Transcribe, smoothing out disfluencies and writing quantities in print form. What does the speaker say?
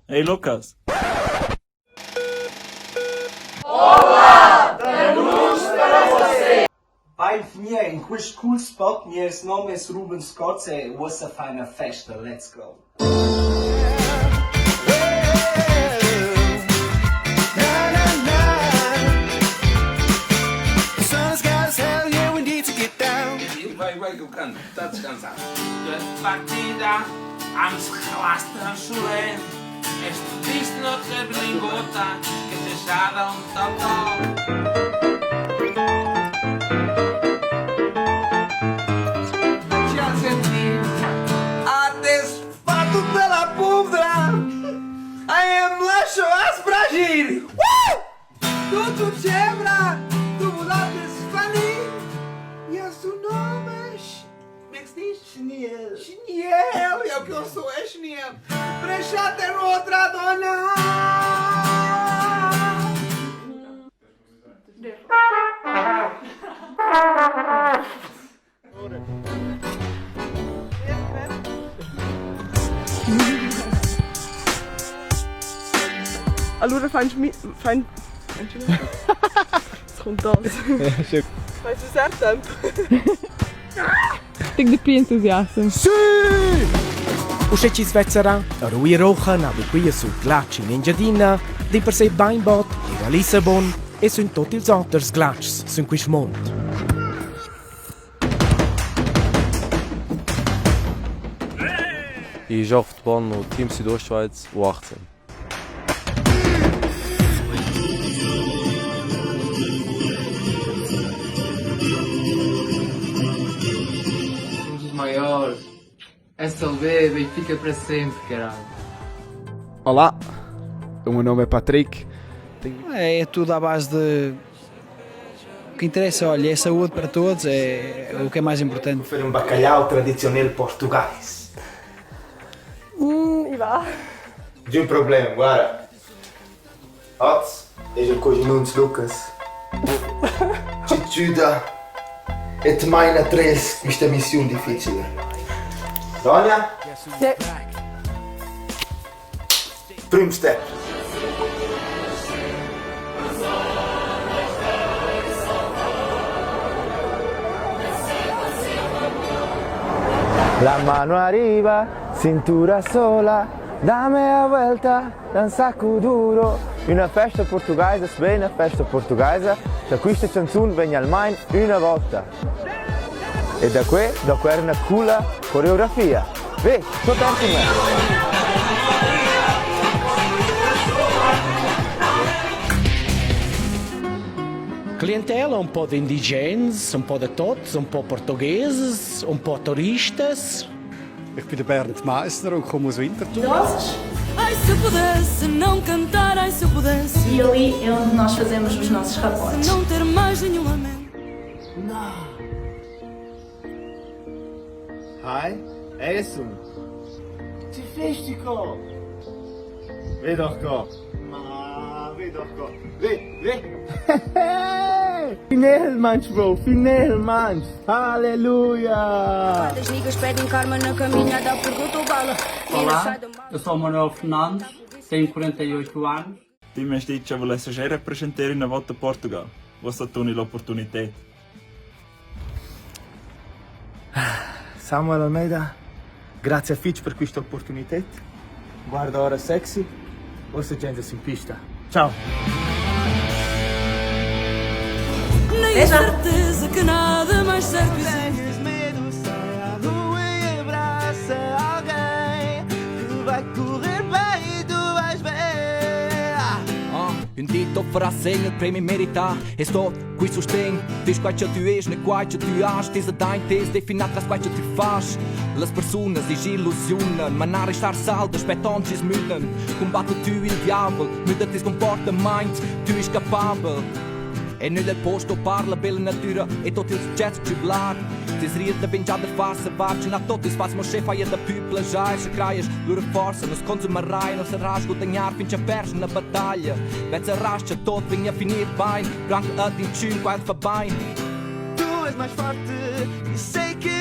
Ehi Lucas! Vai finire in quel cool spot, mio nome è Ruben Scott e was a fine festa, let's go. Vai que eu canto, está descansado. Partida, am schlastern schulen. Es bist noch der Blingota, que te schada un top. Desfato pela pudra, I am lascio a spragir. Tudo sembra, tu mudates fani. E a seu nome é... Como é que se diz? Cheniel. Cheniel, é o que eu sou, é Cheniel. Presta ter outra dona. Allora fai es kommt das. Weißt du, sehr tempo. Tenho de più entusiasmo. Sì! Usceci svezzeran, a Rui Rocha, navi qui sul glacci in Engiadina, di per sé Bainbot, a Lissabon e su tutti gli altri glacci su questo mondo. Ich arbeite in Bonn und Team Südostschweiz U18. Somos os maiores. SLB, Benfica para sempre, caralho. Olá, o meu nome é Patrick. É tudo à base de... O que interessa, olha, é saúde para todos, é o que é mais importante. Foi um bacalhau tradicional português. I va. C'è un problema, guarda. Oggi è il cognome Lucas. Ci chiuda e ti mai na tres questa missione difficile. Dona? Sì. Primo step. La mano arriba, cintura sola, dame a volta, danza duro. Una festa portuguesa, se bene una festa portuguesa, da questa canzone viene almeno una volta. E da qui, dopo era una cool coreografia. Vedi, tutto per me. Clientela um pouco de indigenes, um pouco de todos, um pouco portugueses, um pouco turistas. Ich bin der Bernd Meissner und komme aus Winterthur. Ai se eu pudesse não cantar, ai se eu pudesse. E ali é onde nós fazemos os nossos raportes. Não ter mais nenhuma mente. Hi, Essen. Die Festico. Vedi doch qua. Ma, vedi doch qua. Vedi. Finalmente, bro, finalmente. Aleluia. As niggas pedem karma na caminhada, pergunta o bala. Olá, eu sou o Manuel Fernandes, tenho 48 anos. Ti mi dici che volessi già rappresentare una volta Portugal. Você tem l'opportunità. Samuel Almeida, grazie a Fitch per questa opportunità. Guarda ora sexy, forse gente in pista. Ciao! Nem certeza que nada mais serve. Tens medo, sai à rua e abraça alguém que vai correr bem e tu vais ver. Un dito farà segno il premio merita e sto qui sostegno. Diz quai ce tu és, ne quai ce tu has. Tes da tes definat quai ce tu faz. Las personas is illusionen, ma nare star salda, spettoncis müden. Combatto tu il diavolo, müde tes comportamento, tu és capabel. E noi del posto parla bella natura e tutti il successo triblar. Tes rieda vingiada farsa vargin a tutti spazio mo chefa e da pupla já se craias lura força nos consumarai nos arrasgo danhar fin a perge na batalha. Vets arrasta tot vinha finir bem, branco a din chun quase fa bem. Tu és mais forte e sei que